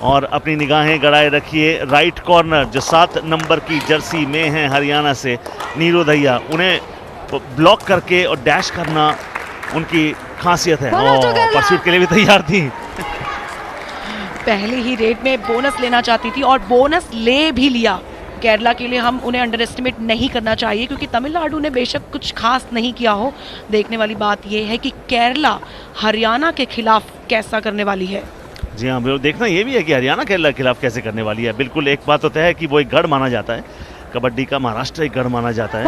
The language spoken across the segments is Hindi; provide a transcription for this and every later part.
और अपनी निगाहें गड़ाए रखिए राइट कॉर्नर, जो 7 नंबर की जर्सी में है हरियाणा से, नीरू दहिया, उन्हें ब्लॉक करके और डैश करना उनकी खासियत है। परस्यूट के लिए भी तैयार थी। पहले ही रेड में बोनस लेना चाहती थी और बोनस ले भी लिया। केरला के लिए हम उन्हें अंडर एस्टिमेट नहीं करना चाहिए, क्योंकि तमिलनाडु ने बेशक कुछ खास नहीं किया हो। देखने वाली बात यह है कि केरला हरियाणा के खिलाफ कैसा करने वाली है। जी हाँ, देखना ये भी है कि हरियाणा केरला के खिलाफ कैसे करने वाली है। बिल्कुल एक बात होता है कि वो एक गढ़ माना जाता है कबड्डी का, महाराष्ट्र एक गढ़ माना जाता है।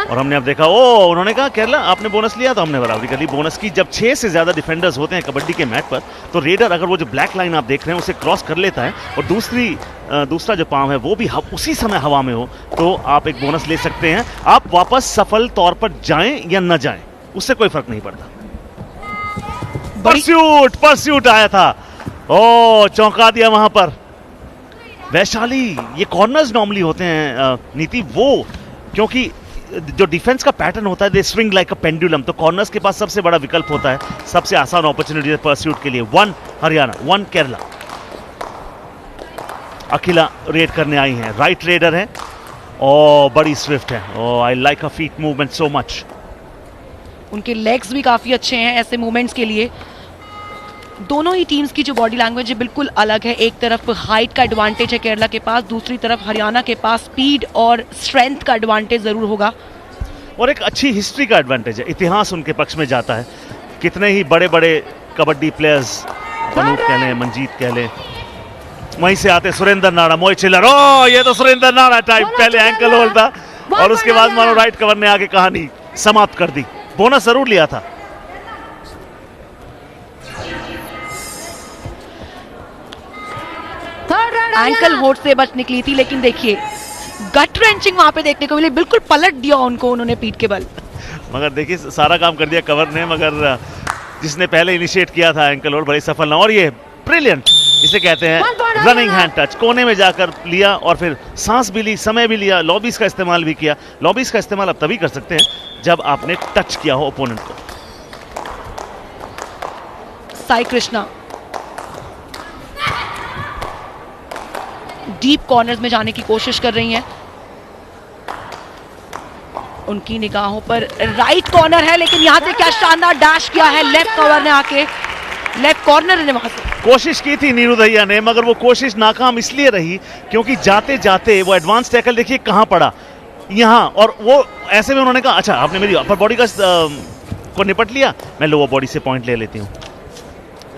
और हमने अब देखा उन्होंने कहा केरला आपने बोनस लिया तो हमने बराबरी कर ली। बोनस की जब 6 से ज्यादा डिफेंडर्स होते हैं कबड्डी के मैट पर, तो रेडर अगर वो जो ब्लैक लाइन आप देख रहे हैं उसे क्रॉस कर लेता है और दूसरा जो पांव है वो भी उसी समय हवा में हो, तो आप एक बोनस ले सकते हैं। आप वापस सफल तौर पर जाएं या न जाएं, उससे कोई फर्क नहीं पड़ता। परस्यूट आया था, चौंका दिया वहां पर वैशाली। ये कॉर्नर्स नॉर्मली होते हैं नीति, वो क्योंकि जो डिफेंस का पैटर्न होता है दे स्विंग लाइक अ पेंडुलम, तो कॉर्नर्स के पास सबसे बड़ा विकल्प होता है, सबसे आसान अपॉर्चुनिटी है परस्यूट के लिए। 1 हरियाणा 1 केरला। अखिला रेड करने आई हैं, राइट रेडर है और बड़ी स्विफ्ट है। I like a feet movement so much. उनके लेग्स भी काफी अच्छे हैं ऐसे मूवमेंट्स के लिए। दोनों ही टीम्स की जो बॉडी लैंग्वेज है बिल्कुल अलग है। एक तरफ हाइट का एडवांटेज है केरला के पास, दूसरी तरफ हरियाणा के पास स्पीड और स्ट्रेंथ का एडवांटेज जरूर होगा और एक अच्छी हिस्ट्री का एडवांटेज है। इतिहास उनके पक्ष में जाता है। कितने ही बड़े बड़े कबड्डी प्लेयर्स, अनूप कह लें, मंजीत कह लें, वहीं से आते। सुरेंद्र नाड़ा, मोहित चिल्लर, ये तो सुरेंद्र नाड़ा टाइप, पहले एंकल होल्ड था और उसके बाद मानो राइट कवर ने आके कहानी समाप्त कर दी। बोनस जरूर लिया था। एंकल होल्ड से बच निकली थी, लेकिन देखिए गट रेंचिंग वहां पे देखने को मिली। बिल्कुल पलट दिया उनको उन्होंने पीठ के बल। मगर देखिए सारा काम कर दिया कवर ने, मगर जिसने पहले इनिशिएट किया था एंकल होल्ड बड़ी सफल ना। और ये ब्रिलियंट, इसे कहते हैं रनिंग हैंड टच। कोने में जाकर लिया और फिर सांस भी ली, समय भी लिया, लॉबीज का इस्तेमाल भी किया। लॉबीज का इस्तेमाल आप तभी कर सकते हैं जब आपने टच किया हो ओपोनेंट को। साई कृष्णा डीप कॉर्नर्स में जाने की कोशिश कर रही हैं। उनकी निगाहों पर राइट कॉर्नर है, लेकिन यहां से क्या शानदार डैश किया है लेफ्ट कवर ने आके, लेफ्ट कॉर्नर ने वहां से कोशिश की थी नीरू दहिया ने, मगर वो कोशिश नाकाम इसलिए रही क्योंकि जाते जाते वो एडवांस टैकल देखिए कहां पड़ा, यहां। और वो ऐसे में उन्होंने कहा अच्छा आपने मेरी अपर बॉडी का को निपट लिया, मैं लोअर बॉडी से पॉइंट ले लेती हूं।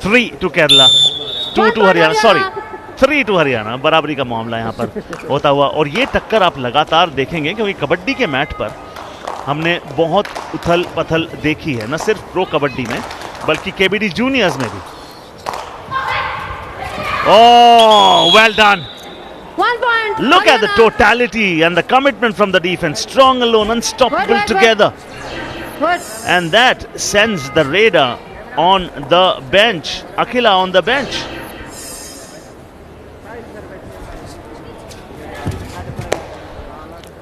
3 to Kerala, 2 to Haryana, sorry 3 to Haryana. बराबरी का मामला यहां पर होता हुआ। और ये टक्कर आप लगातार देखेंगे क्योंकि कबड्डी के मैट पर हमने बहुत उथल पथल देखी है, न सिर्फ प्रो कबड्डी में बल्कि केबीडी जूनियर्स में भी। Well done. Look at the totality and the commitment from the defense. Strong alone, unstoppable together. And that sends the raider on the bench. Akhila on the bench.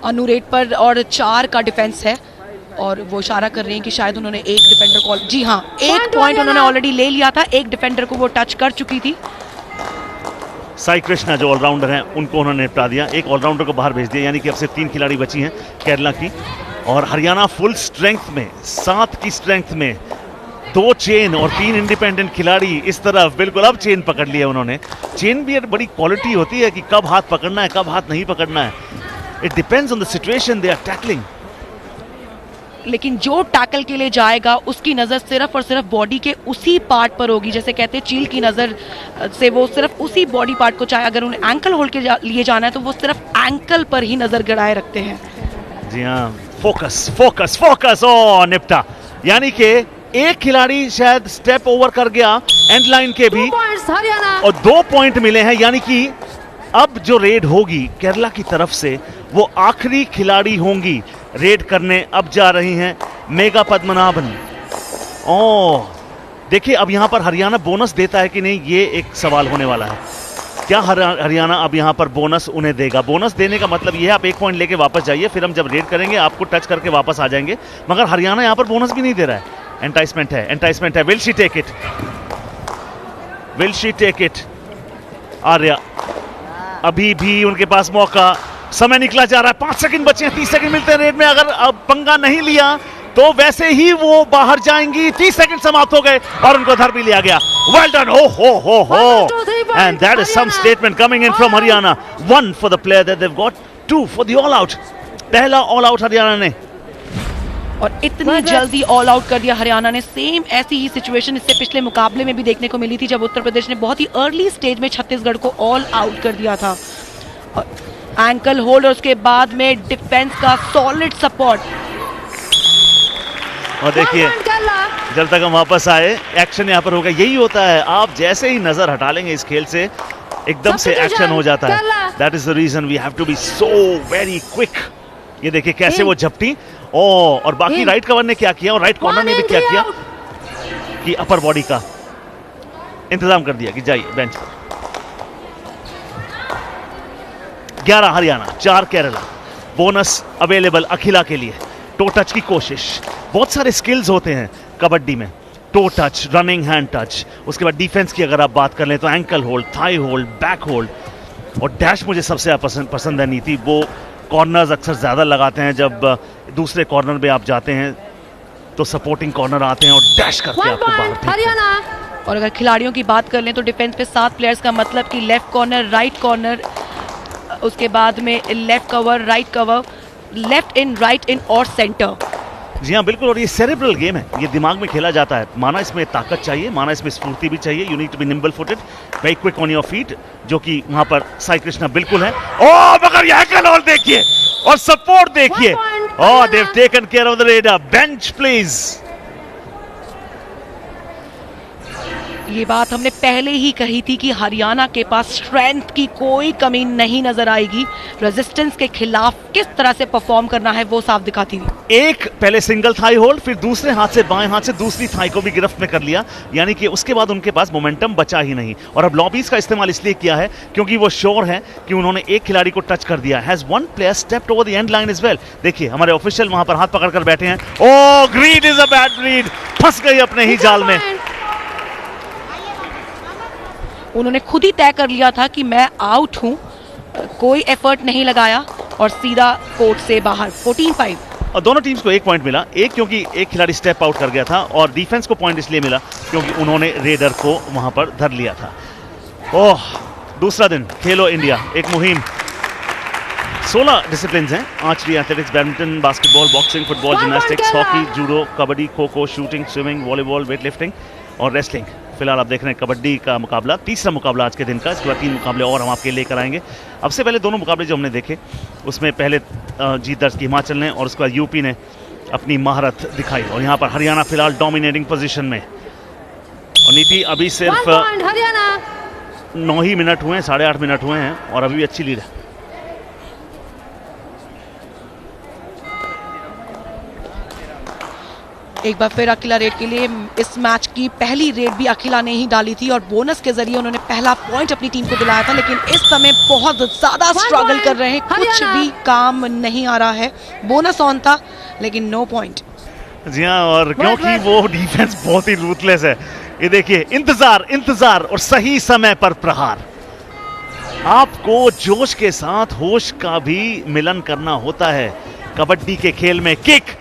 Anu red पर और 4 का डिफेंस है और वो इशारा कर रही हैं कि शायद उन्होंने एक डिफेंडर को, जी हाँ, एक पॉइंट उन्होंने ऑलरेडी ले लिया था। एक डिफेंडर को वो टच कर चुकी थी। साई कृष्णा जो ऑलराउंडर हैं उनको उन्होंने निपटा दिया, एक ऑलराउंडर को बाहर भेज दिया, यानी कि अब सिर्फ 3 खिलाड़ी बची हैं केरला की। और हरियाणा फुल स्ट्रेंथ में, 7 की स्ट्रेंथ में, 2 चेन और 3 इंडिपेंडेंट खिलाड़ी इस तरफ। बिल्कुल अब चेन पकड़ लिया उन्होंने। चेन भी एक बड़ी क्वालिटी होती है कि कब हाथ पकड़ना है, कब हाथ नहीं पकड़ना है। It depends on the situation they are tackling. लेकिन जो टैकल के लिए जाएगा उसकी नजर सिर्फ और सिर्फ बॉडी के उसी पार्ट पर होगी। जैसे कहते हैं चील की नजर से वो सिर्फ उसी बॉडी पार्ट को, चाहे अगर उन्हें एंकल होल्ड के लिए जाना है तो वो सिर्फ एंकल पर ही नजर गड़ाए रखते हैं। जी हाँ, फोकस फोकस फोकस। ओ निपटा, यानी कि एक खिलाड़ी शायद स्टेप ओवर कर गया एंड लाइन के भी, और 2 पॉइंट मिले हैं। यानी कि अब जो रेड होगी केरला की तरफ से वो आखिरी खिलाड़ी होंगी रेड करने। अब जा रही हैं मेगा पद्मनाभन। देखिए अब यहां पर हरियाणा बोनस देता है कि नहीं, ये एक सवाल होने वाला है। क्या हरियाणा अब यहां पर बोनस उन्हें देगा? बोनस देने का मतलब ये है आप 1 पॉइंट लेके वापस जाइए, फिर हम जब रेड करेंगे आपको टच करके वापस आ जाएंगे। मगर हरियाणा यहां पर बोनस भी नहीं दे रहा है। एंटाइसमेंट है, एंटाइसमेंट है। Will she take it? Will she take it? Arya, अभी भी उनके पास मौका, समय निकला जा रहा है, 5 सेकंड बचे हैं, 30 सेकंड मिलते हैं रेड में। अगर अब पंगा नहीं लिया तो वैसे ही वो बाहर जाएंगी। 30 सेकंड समाप्त हो गए और उनको धर भी लिया गया। वेल डन, हो and that is some statement coming in from Haryana. 1 for the player that they have got, 2 for the all out. पहला ऑल आउट हरियाणा ने, और इतनी जल्दी ऑल आउट कर दिया हरियाणा ने। सेम ऐसी ही सिचुएशन इससे पिछले मुकाबले में भी देखने को मिली थी, जब उत्तर प्रदेश ने बहुत ही अर्ली स्टेज में छत्तीसगढ़ को ऑल आउट कर दिया था। एंकल होल्ड और उसके बाद में डिफेंस का सॉलिड सपोर्ट। और देखिए जब तक हम वापस आए एक्शन यहाँ पर होगा। यही होता है, आप जैसे ही नजर हटा लेंगे इस खेल से एकदम से एक्शन हो जाता है। That is the reason we have to be so very quick. ये देखिए कैसे वो झपटी, और बाकी राइट कवर ने क्या किया और राइट कॉर्नर ने भी क्या किया कि अपर बॉडी का इंतजाम कर दिया कि जाइए बेंच पर। 11 हरियाणा, 4 केरला। बोनस अवेलेबल अखिला के लिए। टो टच की कोशिश। बहुत सारे स्किल्स होते हैं कबड्डी में, to touch, running hand touch. उसके बाद डिफेंस की अगर आप बात कर लें तो ankle hold, thigh hold, back hold और डैश मुझे सबसे पसंद है नीति। वो कॉर्नर्स अक्सर ज़्यादा लगाते हैं, जब दूसरे कॉर्नर पे आप जाते हैं तो सपोर्टिंग कॉर्नर आते हैं और डैश करके आपको बाहर फेंकते हैं। और अगर खिलाड़ियों की बात कर लें तो डिफेंस पे 7 प्लेयर्स का मतलब कि लेफ्ट कॉर्नर, राइट कॉर्नर, उसके बाद में left cover, right cover, left in, right in और सेंटर। जी हाँ बिल्कुल, और ये सेरेब्रल गेम है, ये दिमाग में खेला जाता है। माना इसमें ताकत चाहिए, माना इसमें स्फूर्ति भी चाहिए। You need to be nimble footed, very quick on your feet, जो कि वहां पर साई कृष्णा बिल्कुल है। ओह मगर यह कलौल देखिए और सपोर्ट देखिए। Oh they have taken care of the raider. Bench please. ये बात हमने पहले ही कही थी कि हरियाणा के पास स्ट्रेंथ की कोई कमी नहीं नजर आएगी। रेजिस्टेंस के खिलाफ किस तरह से परफॉर्म करना है वो साफ दिखाती थी। एक पहले सिंगल थाई होल्ड, फिर दूसरे हाथ से बाएं हाथ से दूसरी थाई को भी गिरफ्त में कर लिया, यानी कि उसके बाद उनके पास मोमेंटम बचा ही नहीं। और अब लॉबीज का इस्तेमाल इसलिए किया है क्योंकि वो श्योर है कि उन्होंने एक खिलाड़ी को टच कर दिया। Has one player stepped over the end line as well. देखिए हमारे ऑफिशियल वहां पर हाथ पकड़कर बैठे हैं। Oh greed is a bad greed, फंस गई अपने ही जाल में। उन्होंने खुद ही तय कर लिया था कि मैं आउट हूं, कोई एफर्ट नहीं लगाया और सीधा कोर्ट से बाहर। 14-5। और दोनों टीम्स को 1 पॉइंट मिला, एक क्योंकि एक खिलाड़ी स्टेप आउट कर गया था और डिफेंस को पॉइंट इसलिए मिला क्योंकि उन्होंने रेडर को वहां पर धर लिया था। ओह दूसरा दिन खेलो इंडिया, एक मुहिम। 16 डिसिप्लिन हैं, archery, athletics, badminton, basketball, boxing, football, gymnastics, hockey, judo, kabaddi, kho kho, shooting, swimming, volleyball, weight lifting और रेसलिंग। फिलहाल आप देख रहे हैं कबड्डी का मुकाबला, तीसरा मुकाबला आज के दिन का। इसके बाद 3 मुकाबले और हम आपके लेकर आएंगे। अब से पहले दोनों मुकाबले जो हमने देखे उसमें पहले जीत दर्ज की हिमाचल ने और उसके बाद यूपी ने अपनी महारत दिखाई, और यहाँ पर हरियाणा फिलहाल डोमिनेटिंग पोजीशन में। और नीति अभी सिर्फ 9 ही मिनट हुए हैं, 8.5 मिनट हुए हैं और अभी भी अच्छी लीड है। एक बार फिर अखिला रेड के लिए इस मैच की पहली रेड भी अखिला ने ही डाली थी और बोनस के जरिए उन्होंने पहला पॉइंट अपनी टीम को दिलाया था, लेकिन इस समय बहुत ज्यादा स्ट्रगल कर रहे हैं, कुछ भी काम नहीं आ रहा है। बोनस ऑन था लेकिन नो पॉइंट। जी हाँ, और क्योंकि वो डिफेंस बहुत ही रूथलेस है। ये देखिए इंतजार और सही समय पर प्रहार। आपको जोश के साथ होश का भी मिलन करना होता है कबड्डी के खेल में। Kick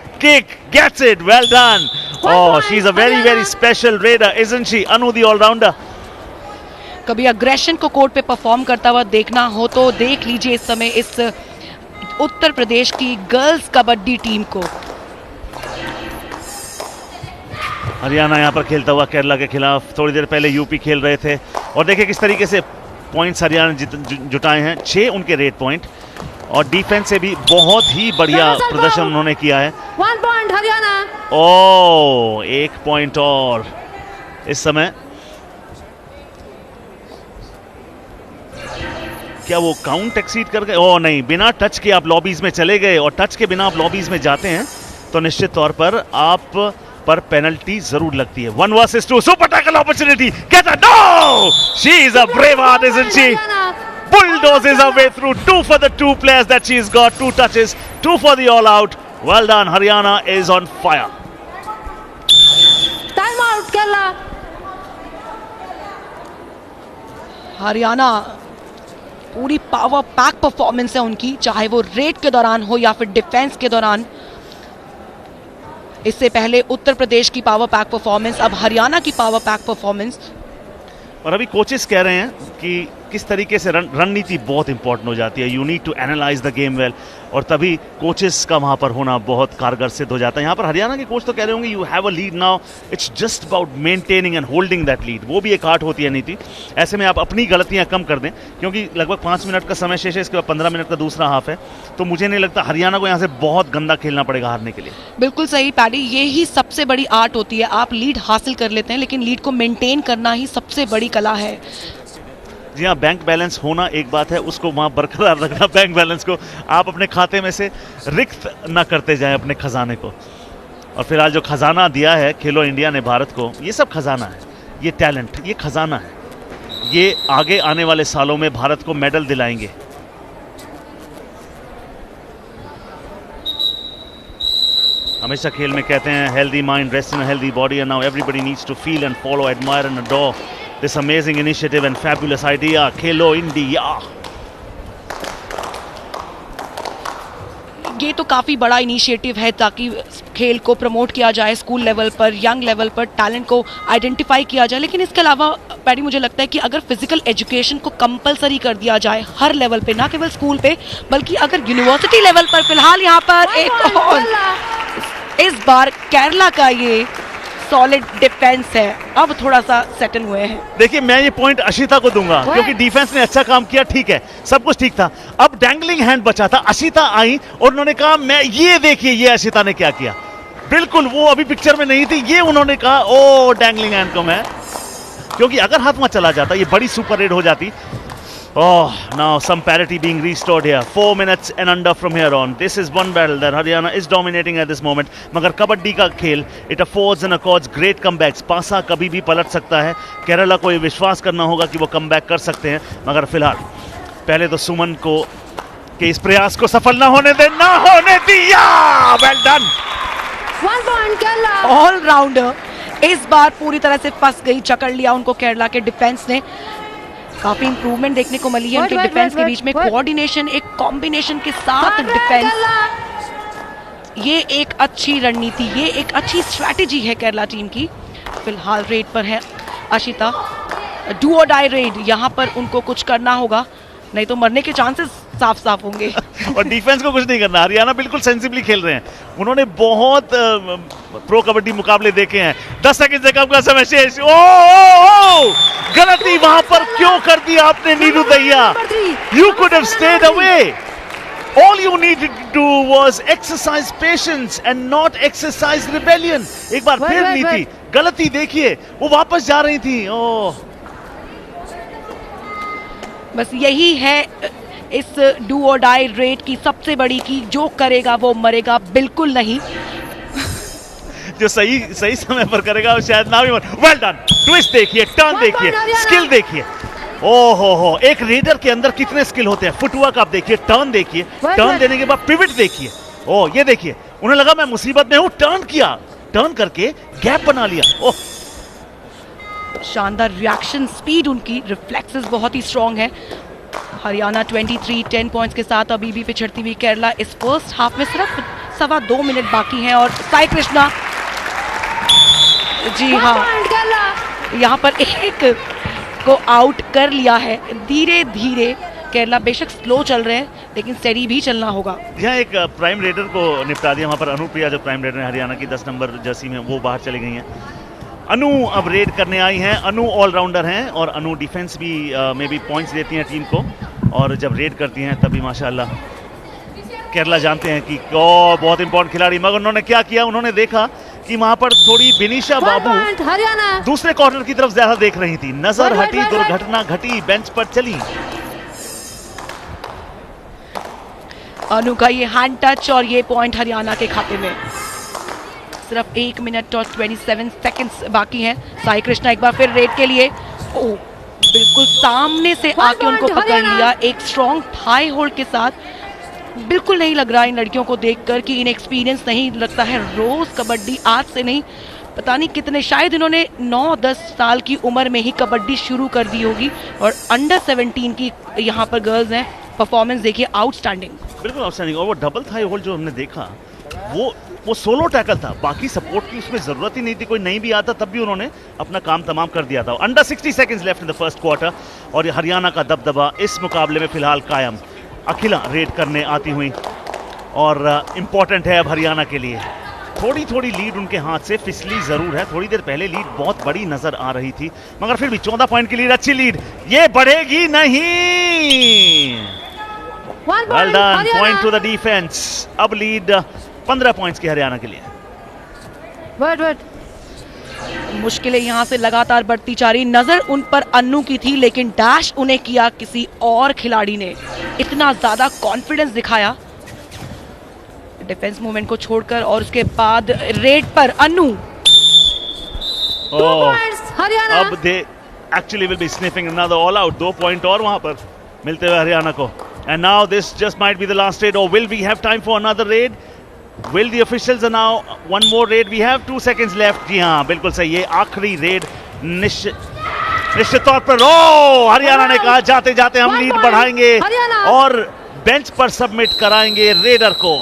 gets it, well done. Oh, she's a very special raider, isn't she? Anu the all-rounder. कभी अग्रेशन को कोर्ट पे परफॉर्म करता हुआ देखना हो तो देख लीजिए इस समय इस उत्तर प्रदेश की गर्ल्स कबड्डी टीम को। हरियाणा यहाँ पर खेलता हुआ केरला के खिलाफ। थोड़ी देर पहले यूपी खेल रहे थे और देखिए किस तरीके से पॉइंट्स हरियाणा ने जुटाए हैं। 6 उनके रेड पॉइंट और डिफेंस से भी बहुत ही बढ़िया प्रदर्शन उन्होंने किया है। 1 पॉइंट हरियाणा। ओह 1 पॉइंट और इस समय। क्या वो काउंट एक्सीड कर गए? ओह नहीं, बिना टच के आप लॉबीज में चले गए और टच के बिना आप लॉबीज में जाते हैं तो निश्चित तौर पर आप पर पेनल्टी जरूर लगती है। 1 versus 2 सुपर टैकल अपॉर्चुनिटी। कहता no, she is a brave heart, isn't she? Bulldozes her way through. 2 for the 2 players that she's got. 2 touches, 2 for the all out. Well done. Haryana is on fire. Time out Kerala. Haryana पूरी पावर पैक परफॉर्मेंस है उनकी, चाहे वो रेड के दौरान हो या फिर डिफेंस के दौरान। इससे पहले उत्तर प्रदेश की पावर पैक परफॉर्मेंस, अब हरियाणा की पावर पैक परफॉर्मेंस। और अभी कोचेस कह रहे हैं कि किस तरीके से रणनीति बहुत इंपॉर्टेंट हो जाती है। You need to analyse the game well, और तभी कोचेस का वहां पर होना बहुत कारगर सिद्ध हो जाता है। यहाँ पर हरियाणा के कोच तो कह रहे होंगे you have a lead now, it's just about maintaining and holding that lead. वो भी एक आर्ट होती है नीति। ऐसे में आप अपनी गलतियां कम कर दें, क्योंकि लगभग 5 मिनट का समय शेष है, इसके बाद 15 मिनट का दूसरा हाफ है। तो मुझे नहीं लगता हरियाणा को यहाँ से बहुत गंदा खेलना पड़ेगा हारने के लिए। बिल्कुल सही पैडी, ये ही सबसे बड़ी आर्ट होती है। आप लीड हासिल कर लेते हैं, लेकिन लीड को मेंटेन करना ही सबसे बड़ी कला है। जी हाँ, बैंक बैलेंस होना एक बात है, उसको वहाँ बरकरार रखना। बैंक बैलेंस को आप अपने खाते में से रिक्त ना करते जाएं अपने खजाने को। और फिलहाल जो खजाना दिया है खेलो इंडिया ने भारत को, ये सब खजाना है, ये टैलेंट, ये खजाना है। ये आगे आने वाले सालों में भारत को मेडल दिलाएंगे। हमेशा खेल में कहते हैं healthy mind rest in healthy body, and now everybody needs to feel and follow, admire and adore this amazing initiative and fabulous idea, Khelo India. ये तो काफ़ी बड़ा इनिशिएटिव है ताकि खेल को प्रमोट किया जाए स्कूल लेवल पर, यंग लेवल पर, टैलेंट को आइडेंटिफाई किया जाए। लेकिन इसके अलावा पैडी, मुझे लगता है कि अगर फिजिकल एजुकेशन को कंपलसरी कर दिया जाए हर लेवल पे, ना केवल स्कूल पे बल्कि अगर यूनिवर्सिटी लेवल पर, फिलहाल यहाँ पर एक और इस बार केरला का ये सॉलिड डिफेंस है, अब थोड़ा सा सेटल हुए हैं। देखिए, मैं ये पॉइंट अशिता को दूंगा क्योंकि डिफेंस ने अच्छा काम किया, ठीक है, सब कुछ ठीक था। अब डैंगलिंग हैंड बचा था, अशिता आई और उन्होंने कहा मैं ये देखिए ये अशिता ने क्या किया। बिल्कुल, वो अभी पिक्चर में नहीं थी, ये उन्होंने कहा ओ डैंगलिंग हैंड को मैं, क्योंकि अगर हाथ में चला जाता ये बड़ी सुपर रेड हो जाती। Oh, now some parity being restored here. 4 minutes and under from here on. This is one battle that Haryana is dominating at this moment. मगर कबड्डी का खेल, it affords and accords great comebacks. पासा कभी भी पलट सकता है। केरला को ये विश्वास करना होगा कि वो कमबैक कर सकते हैं। मगर फिलहाल पहले तो सुमन को के इस प्रयास को सफल ना होने दे, ना होने दिया। Well done. 1 point Kerala. All rounder इस बार पूरी तरह से फंस गई, चकड़ लिया उनको केरला के डिफेंस ने। काफी इंप्रूवमेंट देखने को मिली है उनके डिफेंस के बीच में, कोऑर्डिनेशन, एक कॉम्बिनेशन के साथ डिफेंस। ये एक अच्छी रणनीति, ये एक अच्छी स्ट्रैटेजी है केरला टीम की। फिलहाल रेड पर है अशिता, डू और डाई रेड, यहाँ पर उनको कुछ करना होगा, नहीं तो मरने के चांसेस साफ साफ होंगे। और डिफेंस को कुछ नहीं करना। हरियाणा बिल्कुल सेंसिबली खेल रहे हैं, उन्होंने बहुत प्रो कबड्डी मुकाबले देखे हैं। 10 सेकंड से कम का समय शेष। ओ गलती वहां पर क्यों कर दी आपने Neeru Dahiya? You could have stayed away. All you needed to do was exercise patience and not exercise rebellion. एक बार फिर नीति गलती देखिए, वो वापस जा रही थी। ओह, बस यही है इस डू और डाई रेड की सबसे बड़ी की, जो करेगा वो मरेगा बिल्कुल नहीं। जो सही समय पर करेगा वो शायद ना भी मरे। Well done. ट्विस्ट देखिए, टर्न देखिए, स्किल देखिए। ओहो हो, एक रेडर के अंदर कितने स्किल होते हैं। फुटवर्क आप देखिए, टर्न देखिए, टर्न देने के बाद पिवट देखिए। ओ ये देखिए, उन्हें लगा मैं मुसीबत में हूं, टर्न किया, टर्न करके गैप बना लिया। ओह, शानदार रिएक्शन स्पीड, उनकी रिफ्लेक्सेस बहुत ही स्ट्रांग है। हरियाणा 23-10 पॉइंट्स के साथ अभी भी पिछड़ती हुई केरला। इस फर्स्ट हाफ में सिर्फ 2.25 मिनट बाकी हैं और साई कृष्णा, जी हाँ, यहाँ पर एक को आउट कर लिया है। धीरे धीरे केरला बेशक स्लो चल रहे हैं, लेकिन स्टेडी भी चलना होगा। यहाँ एक प्राइम रेडर को निपटा दिया। वहां पर अनुप्रिया जो प्राइम रेडर है हरियाणा की 10 नंबर जर्सी में, वो बाहर चली गई हैं। अनु अब रेड करने आई हैं। अनु ऑलराउंडर हैं और अनु डिफेंस भी में भी पॉइंट्स देती हैं टीम को, और जब रेड करती हैं तभी माशाल्लाह केरला जानते हैं कि बहुत इंपॉर्टेंट खिलाड़ी। मगर उन्होंने क्या किया, उन्होंने देखा कि वहां पर थोड़ी बिनीशा बाबू दूसरे कॉर्नर की तरफ ज्यादा देख रही थी, नजर हटी, दुर्घटना घटी, बेंच पर चली। अनु का ये हैंड टच और ये पॉइंट हरियाणा के खाते में। सिर्फ 1 मिनट और 27 सेकंड्स बाकी हैं। साई कृष्णा एक बार फिर रेड के लिए, ओ बिल्कुल सामने से आके उनको पकड़ लिया एक स्ट्रॉन्ग थाई होल्ड के साथ। बिल्कुल नहीं लग रहा इन लड़कियों को देखकर कि इनएक्सपीरियंस नहीं, लगता है रोज कबड्डी आज से नहीं पता नहीं कितने, शायद इन्होंने 9-10 साल की उम्र में ही कबड्डी शुरू कर दी होगी, और अंडर 17 की यहाँ पर गर्ल्स हैं। परफॉर्मेंस देखिए आउटस्टैंडिंग, बिल्कुल आउटस्टैंडिंग। और वो डबल थाई होल्ड जो हमने देखा, वो सोलो टैकल था, बाकी सपोर्ट की उसमें जरूरत ही नहीं थी, कोई नहीं भी आता तब भी उन्होंने अपना काम तमाम कर दिया था। Under 60 seconds left in the first quarter, और हरियाणा का दबदबा इस मुकाबले में फिलहाल कायम। अखिला रेड करने आती हुई, और इम्पॉर्टेंट है अब हरियाणा के लिए। थोड़ी थोड़ी लीड उनके हाथ से फिसली जरूर है, थोड़ी देर पहले लीड बहुत बड़ी नजर आ रही थी, मगर फिर भी 14 पॉइंट की लीड, अच्छी लीड, ये बढ़ेगी नहीं। 1 well point done, Haryana. Point two the defence. अब लीड 15 पॉइंट्स की हरियाणा के लिए। Wait. मुश्किलें यहाँ से लगातार बढ़ती जा रही। नजर उन पर अन्नू की थी, लेकिन डैश उन्हें किया किसी और खिलाड़ी ने। इतना ज्यादा कॉन्फिडेंस दिखाया डिफेंस मूवमेंट को छोड़कर, और उसके बाद रेड पर अन्नू। 2 points हरियाणा। अब they actually will be sniffing another all out. 2 point और वहां पर मिलते हुए हरियाणा को। And now this just might be the last raid, और will we have time for another raid? Will the officials allow one more raid? We have 2 seconds left. जी हाँ, बिल्कुल सही, ये आखिरी रेड निश्चित तौर पर। ओ, हरियाणा ने कहा जाते जाते हम लीड बढ़ाएंगे हरियाणा। और बेंच पर सबमिट कराएंगे रेडर को।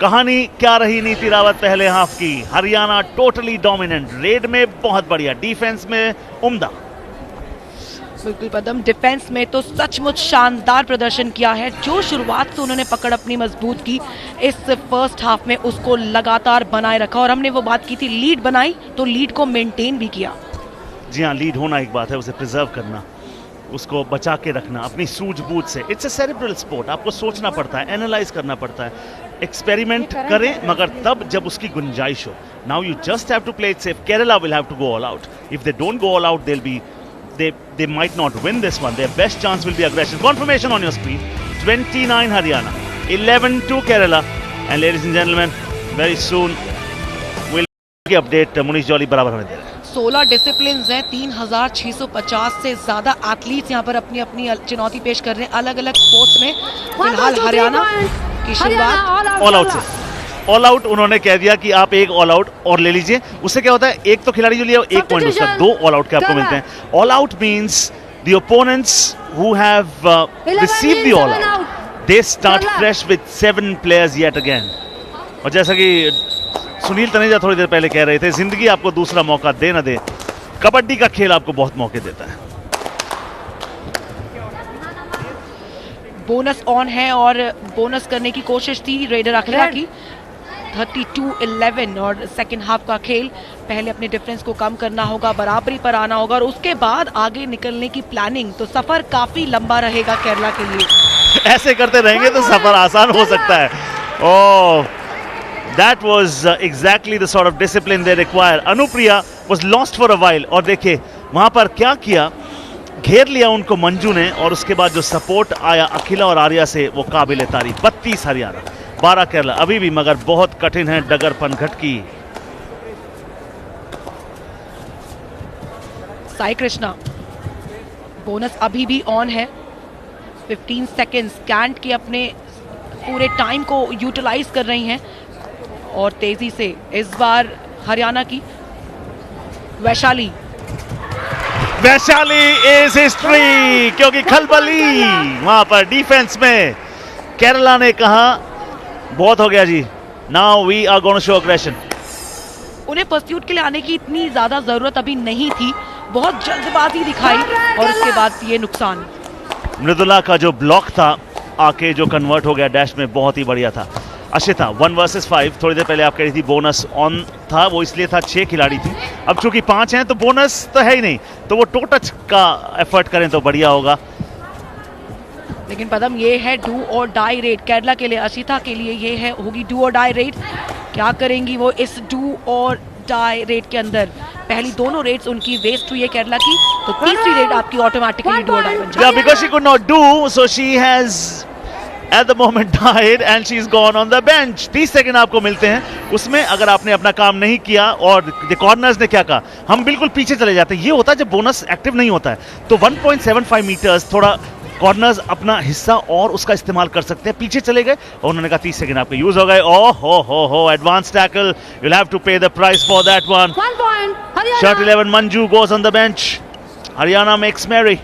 कहानी क्या रही नीति रावत पहले हाफ की? हरियाणा टोटली डोमिनेंट, रेड में बहुत बढ़िया, डिफेंस में उम्दा। बिल्कुल पदम, डिफेंस में तो सचमुच शानदार प्रदर्शन किया है। जो शुरुआत से उन्होंने पकड़ अपनी मजबूत की, इस फर्स्ट हाफ में उसको लगातार बनाए रखा, और हमने वो बात की थी, लीड बनाई तो लीड को मेंटेन भी किया। जी हाँ, लीड होना एक बात है, उसे प्रिजर्व करना, उसको बचा के रखना अपनी सूझबूझ से। इट्स अ सेरेब्रल स्पोर्ट, आपको सोचना पड़ता है, एनालाइज करना पड़ता है, एक्सपेरिमेंट करें, मगर तब जब उसकी गुंजाइश हो। Now you just have to play it safe. Kerala will have to go all out. If they don't go all out, they'll be they might not win this one. Their best chance will be aggression. Confirmation on your screen. 29 Haryana, 11-2 Kerala, and ladies and gentlemen, very soon we'll update Munish Jolly बराबर हमें दे रहे हैं। 16 डिसिप्लिन हैं, 3650 से ज्यादा एथलीट्स यहाँ पर अपनी अपनी चुनौती पेश कर रहे हैं अलग अलग स्पोर्ट्स में। फिलहाल हरियाणा की शुरुआत ऑल आउट से। ऑल आउट उन्होंने कह दिया कि आप एक ऑल आउट और ले लीजिए। उससे क्या होता है, एक तो खिलाड़ी जो लिया 1 पॉइंट उसका, 2 ऑल आउट के आपको मिलते हैं। All out means the opponents who have received the all out, they start fresh with 7 players yet again. और जैसा कि सुनील तनेजा थोड़ी देर पहले कह रहे थे, जिंदगी आपको दूसरा मौका दे ना दे, कबड्डी का खेल आपको बहुत मौके देता है। बोनस ऑन है, और बोनस करने की कोशिश थी रेडर अखिला की। 32-11 और सेकेंड हाफ का खेल। पहले अपने डिफरेंस को कम करना होगा, बराबरी पर आना होगा, और उसके बाद आगे निकलने की प्लानिंग। तो सफर काफी लंबा रहेगा केरला के लिए। ऐसे करते रहेंगे तो सफर आसान हो सकता है। Oh, that was exactly the sort of discipline they require. Anupriya was lost for a while, और देखिए वहां पर क्या किया, घेर लिया उनको मंजू ने, और उसके बाद जो सपोर्ट आया अखिला और आर्या से वो काबिल तारीफ। 32 हरियाणा, 12 केरला। अभी भी मगर बहुत कठिन है डगरपन घटकी। साई कृष्णा, बोनस अभी भी ऑन है। 15 सेकेंड्स कैंट के अपने पूरे टाइम को यूटिलाइज कर रही हैं, और तेजी से इस बार हरियाणा की वैशाली इज हिस्ट्री, क्योंकि खलबली वहां पर डिफेंस में। केरला ने कहा बहुत हो गया जी, now we are going to show aggression. उन्हें परस्यूट के लिए आने की इतनी ज्यादा जरूरत अभी नहीं थी, बहुत जल्दबाजी दिखाई, और उसके बाद ये नुकसान। मृदुला का जो ब्लॉक था आके जो कन्वर्ट हो गया डैश में, बहुत ही बढ़िया था। अशिता 1 वर्सेस 5, थोड़ी देर पहले आप कह रही थी बोनस ऑन था, वो इसलिए था 6 खिलाड़ी थी, अब चूंकि 5 हैं तो बोनस तो है ही नहीं, तो वो टो टच का एफर्ट करें तो बढ़िया होगा। लेकिन पदम, ये है डू और डाई रेट केरला के लिए। अशिता के लिए ये है होगी डू और डाई रेट। क्या करेंगी वो इस डू और डाई रेट के अंदर? पहली दोनों रेट्स उनकी वेस्ट हुई है केरला की, तो तीसरी रेट आपकी ऑटोमेटिकली डू और डाई बन जाएगी। Because she could not do, so she has at the moment died and she's gone on the bench। 30 second आपको मिलते हैं, उसमें अगर आपने अपना काम नहीं किया, और कॉर्नर्स ने क्या कहा, हम बिल्कुल पीछे चले जाते हैं। ये होता है जब बोनस एक्टिव नहीं होता है, तो 1.75 मीटर्स थोड़ा कॉर्नर्स अपना हिस्सा और उसका इस्तेमाल कर सकते हैं। पीछे चले गए और उन्होंने कहा 30 सेकंड आपके यूज हो गए। ओह हो advance tackle, you will have to pay the price for that one. 1 point. Haryana. Shirt 11 Manju goes on the bench. Haryana makes merry.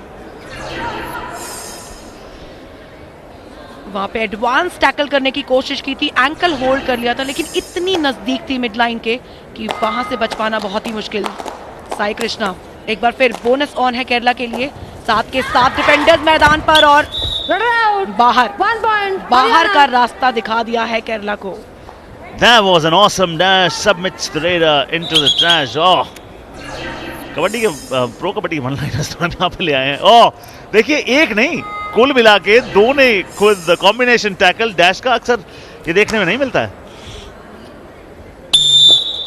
वहां पे एडवांस टैकल करने की कोशिश की थी, एंकल होल्ड कर लिया था, लेकिन इतनी नजदीक थी मिड लाइन के कि वहां से बच पाना बहुत ही मुश्किल। साई कृष्णा एक बार फिर बोनस ऑन है केरला के लिए, साथ के साथ डिफेंडर्स मैदान पर और Run out. बाहर 1 point. बाहर Haryana. का रास्ता दिखा दिया है केरला को। That was an awesome dash, submits the raider into the trash. Oh, kabaddi के प्रो कबड्डी के वन लाइनर्स यहाँ पे ले आए हैं। ओह देखिए, एक नहीं कुल मिला के दो ने खुद कॉम्बिनेशन टैकल डैश का अक्सर ये देखने में नहीं मिलता है।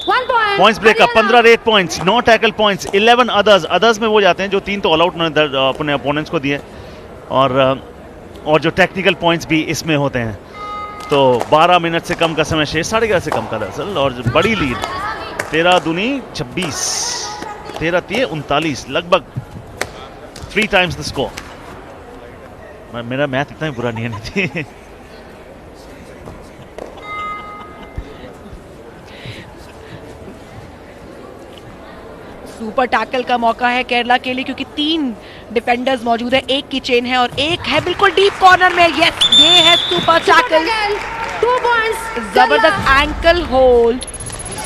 1 point. Points breakup, Haryana. 15 red points, 9 tackle points, 11 others में वो जाते हैं जो 3 तो ऑल आउट उन्होंने अपने अपोनेंट्स को दिए और जो टेक्निकल पॉइंट्स भी इसमें होते हैं। तो 12 मिनट से कम का समय शेष, 11.5 से कम का दरअसल, और जो बड़ी लीड 13 दूनी 26, 13 3 39, लगभग 3 टाइम्स द स्कोर। मेरा मैथ इतना भी बुरा नहीं है नीति। सुपर टैकल का मौका है केरला के लिए क्योंकि 3 डिफेंडर्स मौजूद है, एक की चेन है और एक है बिल्कुल डीप कॉर्नर में। यस, ये है सुपर टैकल, 2 points. जबरदस्त एंकल होल्ड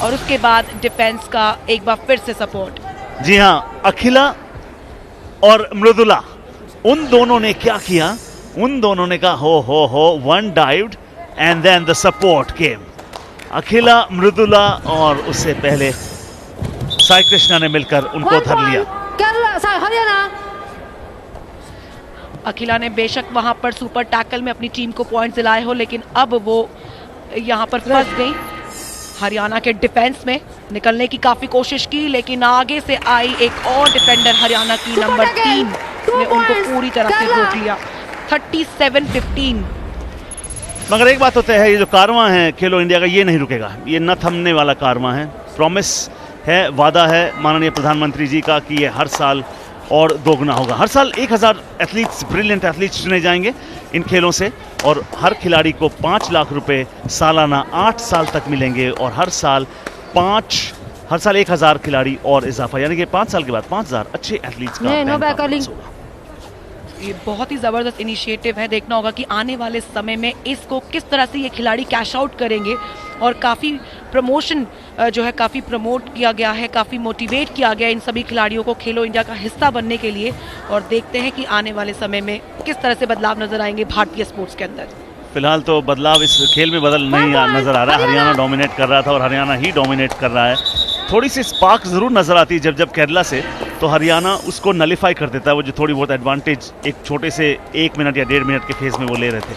और उसके बाद डिफेंस का एक बार फिर से सपोर्ट। जी हाँ, अखिला और मृदुला, उन दोनों ने क्या किया? उन दोनों ने कहा हो one dived and then the support came. Akhila, Mridula और उससे पहले साई कृष्णा ने मिलकर उनको 1 धर लिया। point. Kerala. Sorry, Haryana. अखिला ने बेशक वहां पर सुपर टैकल में अपनी टीम को पॉइंट दिलाए हो, लेकिन अब वो यहां पर फंस गई। हरियाणा के डिफेंस में निकलने की काफी कोशिश की, लेकिन आगे से आई एक और डिफेंडर हरियाणा की Super नंबर tackle. 3 ने 2 उनको points. पूरी तरह से Kerala. रोक लिया। 37-15। मगर एक बात होता है, ये जो कारवां है खेलो इंडिया का, ये नहीं रुकेगा, ये न थमने वाला कारवां है। प्रॉमिस है, वादा है माननीय प्रधानमंत्री जी का कि ये हर साल और दोगुना होगा। हर साल 1000 एथलीट्स, ब्रिलियंट एथलीट्स चुने जाएंगे इन खेलों से और हर खिलाड़ी को 5 लाख रुपए सालाना 8 साल तक मिलेंगे और हर साल 1000 खिलाड़ी और इजाफा, यानी कि 5 साल के बाद 5000 अच्छे एथलीट्स का नहीं, no bank back balance calling. होगा। ये बहुत ही जबरदस्त इनिशिएटिव है। देखना होगा कि आने वाले समय में इसको किस तरह से ये खिलाड़ी कैश आउट करेंगे और काफ़ी प्रमोशन जो है काफ़ी प्रमोट किया गया है, काफ़ी मोटिवेट किया गया इन सभी खिलाड़ियों को खेलो इंडिया का हिस्सा बनने के लिए। और देखते हैं कि आने वाले समय में किस तरह से बदलाव नजर आएंगे भारतीय स्पोर्ट्स के अंदर। फिलहाल तो बदलाव इस खेल में बदल नहीं नजर आ रहा। हरियाणा डोमिनेट कर रहा था और हरियाणा ही डोमिनेट कर रहा है। थोड़ी सी स्पार्क जरूर नजर आती है जब केरला से, तो हरियाणा उसको नलिफाई कर देता है। वो जो थोड़ी बहुत एडवांटेज एक छोटे से 1 मिनट या 1.5 मिनट के फेज में वो ले रहे थे।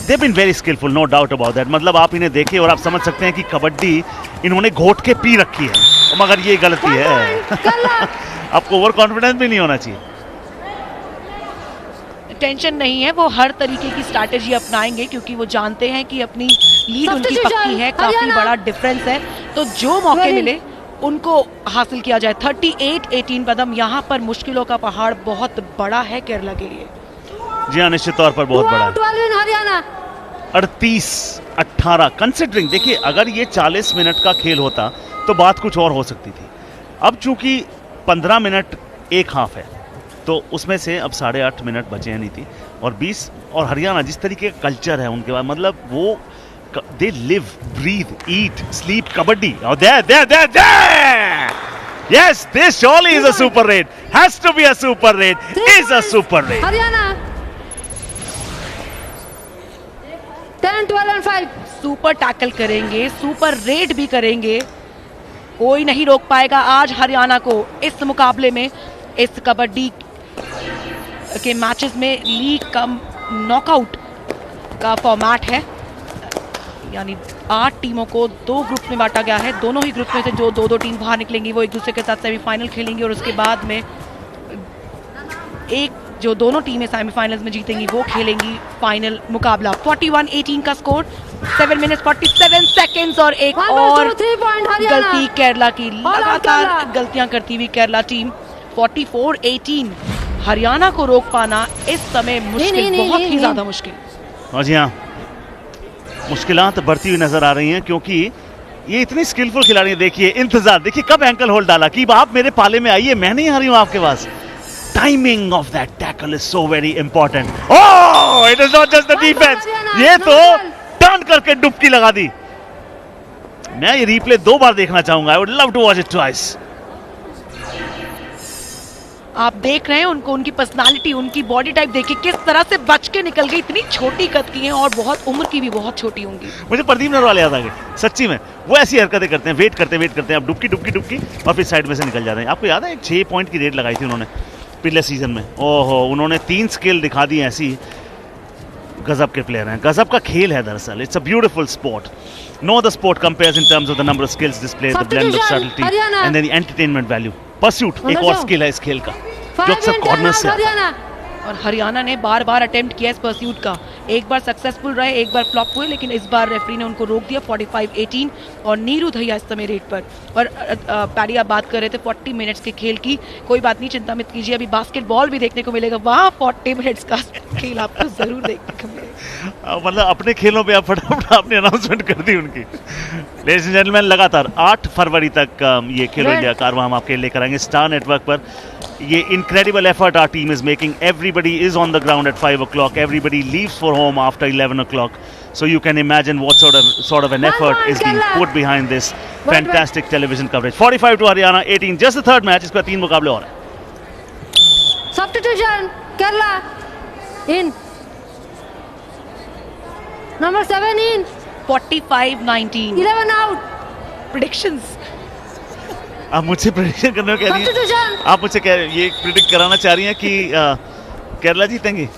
They been very skilful, no doubt about that. मतलब आप इन्हें देखें और आप समझ सकते हैं कि कबड्डी इन्होंने घोट के पी रखी है, मगर ये गलती है। आपको ओवर कॉन्फिडेंस भी नहीं होना चाहिए। टेंशन नहीं है, वो हर तरीके की स्ट्रैटेजी अपनाएंगे क्योंकि वो जानते हैं कि अपनी लीड उनकी पक्की है, काफी बड़ा डिफरेंस है, तो जो मौके मिले उनको हासिल किया जाए। 38-18 कदम, यहाँ पर मुश्किलों का पहाड़ बहुत बड़ा है केरला के लिए। जी हाँ, निश्चित तौर पर बहुत बड़ा है। 12 in Haryana. 38-18 कंसिडरिंग, देखिए अगर ये 40 मिनट का खेल होता तो बात कुछ और हो सकती थी। अब चूंकि 15 मिनट एक हाफ है तो उसमें से अब 8.5 मिनट बचे हैं नीति और 20, और हरियाणा जिस तरीके का कल्चर है उनके बाद, मतलब वो they live, breathe, eat, sleep kabaddi. और yes, this surely is a super raid, has to be a super raid, is a super raid. Haryana. 10, 12 and 5. Super tackle करेंगे, सुपर रेड भी करेंगे, कोई नहीं रोक पाएगा आज हरियाणा को इस मुकाबले में। इस कबड्डी के मैचेस में लीग कम नॉकआउट का फॉर्मेट है, यानी 8 टीमों को 2 ग्रुप में बांटा गया है। दोनों ही ग्रुप में से जो 2-2 टीम बाहर निकलेंगी वो एक दूसरे के साथ सेमीफाइनल खेलेंगी और उसके बाद में एक जो दोनों टीमें सेमीफाइनल्स में जीतेंगी वो खेलेंगी फाइनल मुकाबला। 41-18 का स्कोर, 7 मिनट 47 सेकेंड्स और एक 1 और 2 3 point Haryana. गलती केरला की, All out लगातार Kerala. गलतियां करती हुई केरला टीम। 44-18 हरियाणा को रोक पाना इस समय मुश्किल, बहुत ही ज्यादा मुश्किल। और जी हाँ, मुश्किलात बढ़ती हुई नजर आ रही हैं क्योंकि ये इतनी स्किलफुल खिलाड़ी है। देखिए इंतजार, देखिए कब एंकल होल्ड डाला कि आप मेरे पाले में आइए, मैं नहीं आ रही हूं आपके पास। Timing of that tackle is so very important. Oh, it is not just the defence, ये तो टर्न करके डुबकी लगा दी। मैं ये रिप्ले 2 बार देखना चाहूंगा। I would love to watch it twice. आप देख रहे हैं उनको, उनकी पर्सनालिटी, उनकी बॉडी टाइप देखिए किस तरह से बच के निकल गई। इतनी छोटी कद की हैं और बहुत उम्र की भी बहुत छोटी होंगी। मुझे प्रदीप नरवाल याद आ गए सच्ची में। वो ऐसी हरकतें करते हैं, वेट करते हैं, अब डुबकी डुबकी डुबकी और फिर साइड में से निकल जाते हैं। आपको याद है एक 6 पॉइंट की रेट लगाई थी उन्होंने पिछले सीजन में। ओहो, उन्होंने 3 स्किल दिखा दी ऐसी। गजब के प्लेयर हैं, गजब का खेल है दरअसल। It's a beautiful sport. No other sport compares in terms of the number of skills displayed, the blend of subtlety and then the entertainment value. Pursuit एक और स्किल है इस खेल का जो अक्सर कॉर्नर से आता है। और हरियाणा ने बार बार अटेम्प्ट किया इस परस्यूट का। एक बार सक्सेसफुल रहे, एक बार फ्लॉप हुए, लेकिन इस बार रेफरी ने उनको रोक दिया 45-18। और नीरू दहिया इस समय रेट पर। और पैडी आप बात कर रहे थे 40 मिनट्स के खेल की, कोई बात नहीं, चिंता मत कीजिए, अभी बास्केटबॉल भी देखने को मिलेगा। वहाँ 40 मिनट्स का खेल आपको जरूर देखने को मिलेगा। मतलब अपने खेलों पे आप फटाफट आपने अनाउंसमेंट कर दी उनकी। लेडीज एंड जेंटलमैन, लगातार 8 फरवरी तक ये खेलो इंडिया कारवां हम आपके लिए कराएंगे स्टार नेटवर्क पर। ये incredible effort our team is making. Everybody is on the ground at 5 o'clock. Everybody leaves for home after 11 o'clock. So you can imagine what sort of an effort is being put behind this fantastic television coverage. 45 to Haryana 18. Just the third match. इसके बाद 3 मुकाबले और हैं। Substitution, Kerala in. Number 7 in. 45-19. 11 out. Predictions. आप मुझसे प्रेडिक्शन करने को कह रही हैं। Substitution. आप मुझसे ये प्रिडिक्ट कराना चाह रही हैं कि केरला जीतेंगे।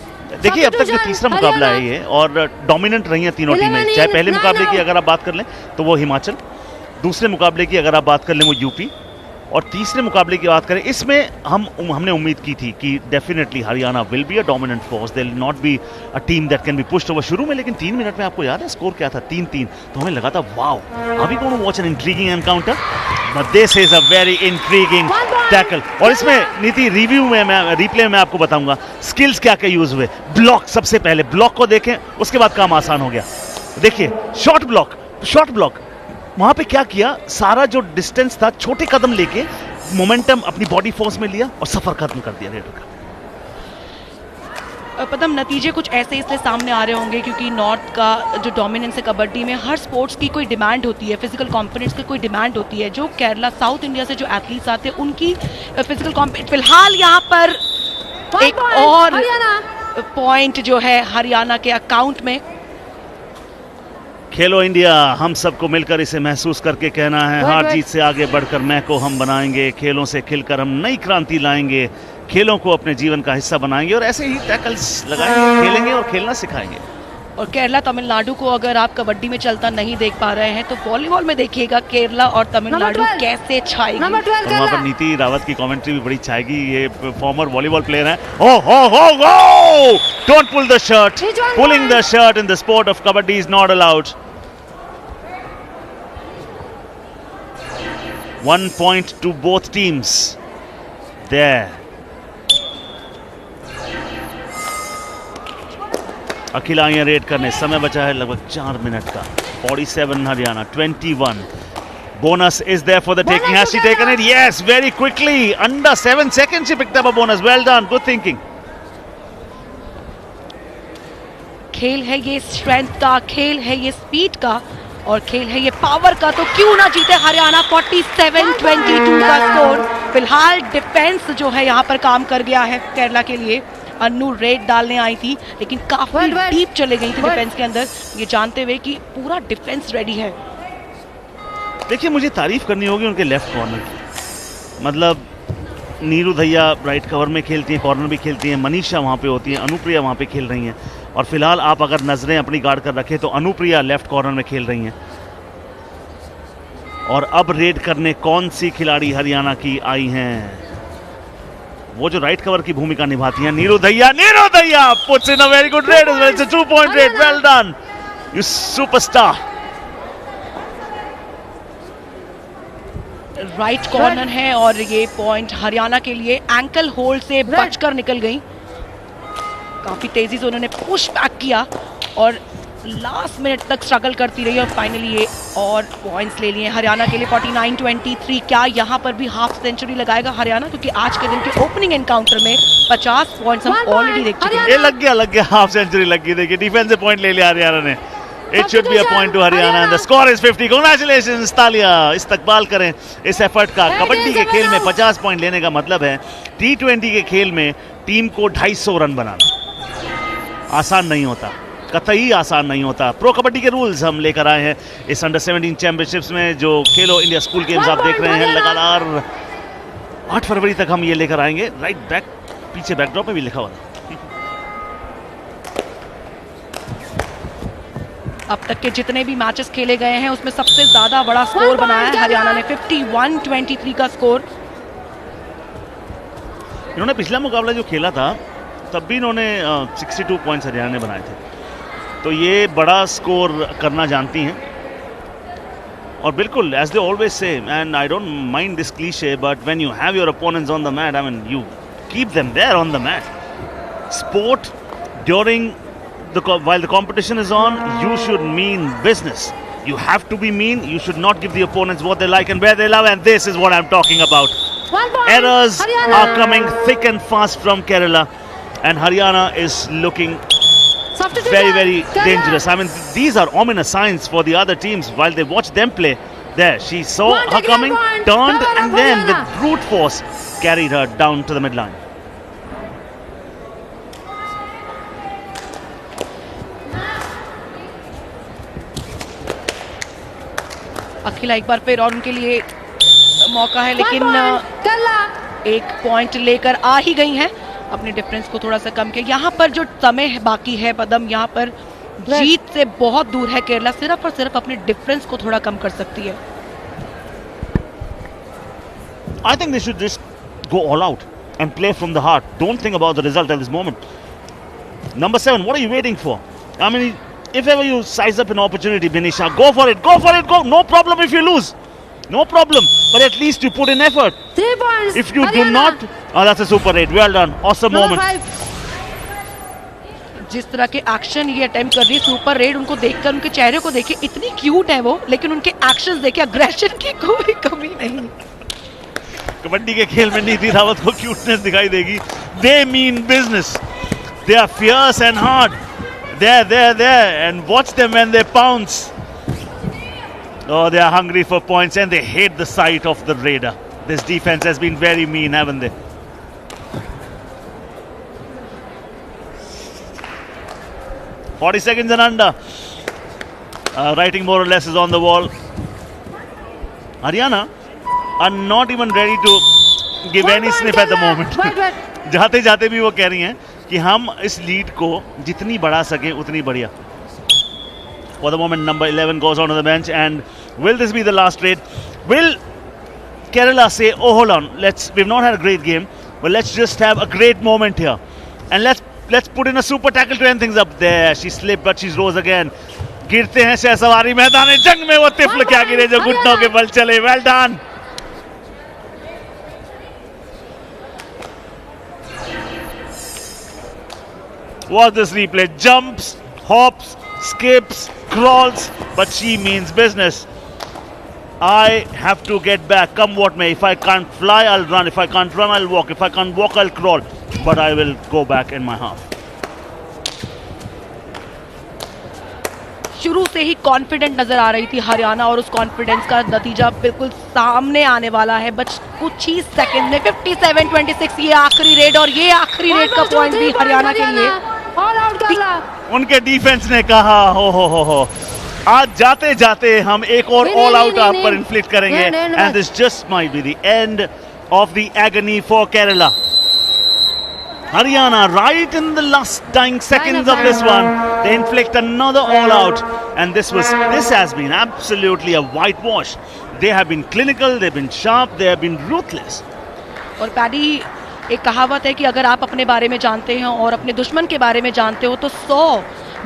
देखिए अब तक जो तीसरा मुकाबला है ये, और डोमिनेंट रही हैं तीनों टीमें। चाहे पहले मुकाबले की अगर आप बात कर लें तो वो हिमाचल, दूसरे मुकाबले की अगर आप बात कर लें वो यूपी, और तीसरे मुकाबले की बात करें इसमें हमने उम्मीद की थी कि definitely Haryana will be a dominant force, they will not be a team that can be pushed over. शुरू में लेकिन 3 मिनट में आपको याद है स्कोर क्या था? 3-3। तो हमें लगा था वाओ, अभी gonna watch an intriguing encounter, but this is a very intriguing tackle. और इसमें नीति रिव्यू में, मैं रिप्ले में आपको बताऊंगा स्किल्स क्या क्या यूज हुए। ब्लॉक, सबसे पहले ब्लॉक को देखें, उसके बाद काम आसान हो गया। देखिए शॉर्ट ब्लॉक वहां पे क्या किया, सारा जो डिस्टेंस था छोटे कदम लेके मोमेंटम अपनी बॉडी फोर्स में लिया और सफर खत्म कर दिया रेडर का। पदम, नतीजे कुछ ऐसे इसलिए सामने आ रहे होंगे क्योंकि नॉर्थ का जो डोमिनेंस है कबड्डी में, हर स्पोर्ट्स की कोई डिमांड होती है, फिजिकल कॉम्पोनेंट्स की कोई डिमांड होती है। जो केरला, साउथ इंडिया से जो एथलीट्स आते हैं उनकी फिजिकल कॉम्पोनेंट, फिलहाल यहाँ पर एक और पॉइंट जो है हरियाणा के अकाउंट में। खेलो इंडिया, हम सबको मिलकर इसे महसूस करके कहना है, हार जीत से आगे बढ़कर मैं को हम बनाएंगे, खेलों से खिलकर हम नई क्रांति लाएंगे, खेलों को अपने जीवन का हिस्सा बनाएंगे और ऐसे ही टैकल्स लगाएंगे, खेलेंगे और खेलना सिखाएंगे। और केरला तमिलनाडु को अगर आप कबड्डी में चलता नहीं देख पा रहे हैं तो वॉलीबॉल में देखिएगा केरला और तमिलनाडु कैसे छाएगी। वहाँ पर नीति रावत की कमेंट्री भी बड़ी छाएगी। ये फॉर्मर वॉलीबॉल प्लेयर है। हो don't pull the shirt, pulling the shirt in the sport of kabaddi is not allowed. 1 point to both teams there. Akhil आइए रेड करने, समय बचा है लगभग 4 मिनट का। 47 Haryana 21. Bonus is there for the taking. Has she taken it? Yes, very quickly. Under 7 seconds she picked up a bonus. Well done, good thinking. खेल है ये स्ट्रेंथ का, खेल है ये स्पीड का और खेल है ये पावर का, तो क्यों ना जीते हरियाणा। 47-22 का स्कोर। फिलहाल डिफेंस जो है यहाँ पर काम कर गया है केरला के लिए। अन्नू रेड डालने आई थी लेकिन काफी डीप चले गई थी डिफेंस के अंदर, ये जानते हुए कि पूरा डिफेंस रेडी है। देखिए मुझे तारीफ करनी होगी उनके लेफ्ट कॉर्नर की। मतलब नीरू दहिया राइट कवर में खेलती हैं, कॉर्नर भी खेलती हैं, मनीषा वहाँ पे होती हैं, अनुप्रिया वहाँ पे खेल रही हैं। और फिलहाल आप अगर नजरें अपनी गार्ड कर रखें तो अनुप्रिया लेफ्ट कॉर्नर में खेल रही हैं। और अब रेड करने कौन सी खिलाड़ी हरियाणा की आई हैं? वो जो राइट कवर की भूमिका निभाती हैं, Neeru Dahiya puts in a very good raid as well. It's a 2-point raid. Well done you superstar. Right corner है और ये पॉइंट हरियाणा के लिए। एंकल होल्ड से बचकर निकल गई, काफी तेजी से उन्होंने पुश बैक किया और लास्ट मिनट तक स्ट्रगल करती रही और फाइनली ये और पॉइंट्स ले लिए हरियाणा के लिए 49-23। क्या यहाँ पर भी हाफ सेंचुरी लगाएगा हरियाणा, क्योंकि आज के दिन के ओपनिंग एनकाउंटर में 50 पॉइंट्स हम ऑलरेडी देख चुके हैं। ये लग गया हाफ सेंचुरी लग गई। देखिए डिफेंस से पॉइंट ले लिया हरियाणा ने। It should be a point two Haryana and the score is 50। Congratulations, तालियां इस्तकबाल करें इस एफर्ट का। कबड्डी के खेल में 50 पॉइंट लेने का मतलब है T20 के खेल में टीम को 250 रन बनाना आसान नहीं होता, कतई आसान नहीं होता। प्रो कबड्डी के रूल्स हम लेकर आए हैं इस अंडर 17 चैंपियनशिप्स में, जो खेलो इंडिया स्कूल गेम्स आप देख रहे हैं लगातार 8 फरवरी तक हम ये लेकर आएंगे। राइट बैक पीछे बैकड्रॉप में भी लिखा हुआ था। अब तक के जितने भी मैचेस खेले गए हैं उसमें सबसे ज्यादा बड़ा स्कोर बनाया है हरियाणा ने, 51-23 का स्कोर। इन्होंने पिछला मुकाबला जो खेला था तब भी इन्होंने 62 पॉइंट्स हरियाणा ने बनाए थे, तो ये बड़ा स्कोर करना जानती हैं। और बिल्कुल as they always say, and I don't mind this cliche, but when you have your opponents on the mat, I mean you keep them there on the mat. Sport during while the competition is on, you should mean business. You have to be mean. You should not give the opponents what they like and where they love, and this is what I'm talking about. Errors are coming thick and fast from Kerala, and Haryana is looking very dangerous. I mean, these are ominous signs for the other teams while they watch them play. There, she saw her coming, turned, and then with brute force carried her down to the midline. अखिला एक बार फिर और उनके लिए मौका है, लेकिन एक पॉइंट लेकर आ ही गई हैं, अपने डिफरेंस को थोड़ा सा कम किया। यहाँ पर जो समय है बाकी है पदम, यहाँ पर जीत से बहुत दूर है केरला, सिर्फ और सिर्फ अपने डिफरेंस को थोड़ा कम कर सकती है। I think they should just go all out and play from the heart. Don't think about the result at this moment. Number 7, what are you waiting for? I mean, if ever you size up an opportunity, Benisha, go for it, go. No problem if you lose, no problem. But at least you put in effort. 3 points. If you do not, oh, that's a super 8. Well done, awesome moment. 5. जिस तरह के एक्शन ये अटेम्प्ट कर रही है सुपर रेड, उनको देखकर उनके चेहरे को देखिए, इतनी क्यूट है वो, लेकिन उनके एक्शंस देखिए, अग्रेशन की कोई कमी नहीं। कबड्डी के खेल में नीति रावत को क्यूटनेस दिखाई देगी। They mean business. They are fierce and hard. There, and watch them when they pounce. Oh, they are hungry for points and they hate the sight of the raider. This defense has been very mean, haven't they? "40 seconds and under." Writing more or less is on the wall. Haryana are not even ready to give any sniff at the moment. जाते जाते भी वो कह रही हैं कि हम इस लीड को जितनी बढ़ा सकें उतनी बढ़िया। For the moment, number 11 goes on to the bench, and will this be the last raid? Will Kerala say, "Oh, hold on, we've not had a great game, but let's just have a great moment here, and let's put in a super tackle to end things up." There, she slipped, but she rose again. गिरते हैं शहसवारी मैदान जंग में, वो तिफल क्या गिरे जो घुटनों के बल चले। Well done. Watch this replay. Jumps, hops, skips, crawls, but she means business. I have to get back, come what may. If I can't fly, I'll run. If I can't run, I'll walk. If I can't walk, I'll crawl. But I will go back in my half. शुरू से ही कॉन्फिडेंट नजर आ रही थी हरियाणा, और उस कॉन्फिडेंस का नतीजा बिल्कुल सामने आने वाला है। बस कुछ ही सेकंड में 57-26 ये आखिरी रेड, और ये आखिरी रेड का पॉइंट भी हरियाणा के लिए। ऑल आउट करला। उनके डिफेंस ने कहा हो आज जाते जाते हम एक और ऑल आउट आप पर इन्फ्लिक्ट करेंगे, and this just might be the end of the agony for Kerala. Haryana, right in the last dying seconds of this one, they inflict another all out, and this has been absolutely a whitewash. They have been clinical, they've been sharp, they have been ruthless. और पैडी, एक कहावत है कि अगर आप अपने बारे में जानते हैं और अपने दुश्मन के बारे में जानते हो तो 100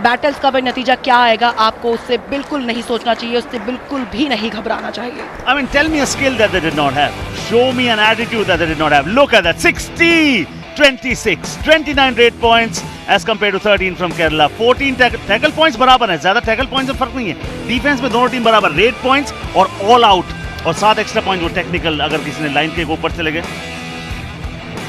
बैटल्स का भी नतीजा क्या आएगा आपको उससे बिल्कुल नहीं सोचना चाहिए, उससे बिल्कुल भी नहीं घबराना चाहिए। I mean, tell me a skill that they did not have. Show me an attitude that they did not have. Look at that. 60, 26, 29 rate points as compared to 13 from Kerala. 14 tackle points बराबर है, ज्यादा tackle points में फर्क नहीं है। डिफेंस में दोनों टीम बराबर, रेट पॉइंट्स और ऑल आउट और 7 एक्स्ट्रा पॉइंट वो टेक्निकल, अगर किसी ने लाइन के ऊपर चले गए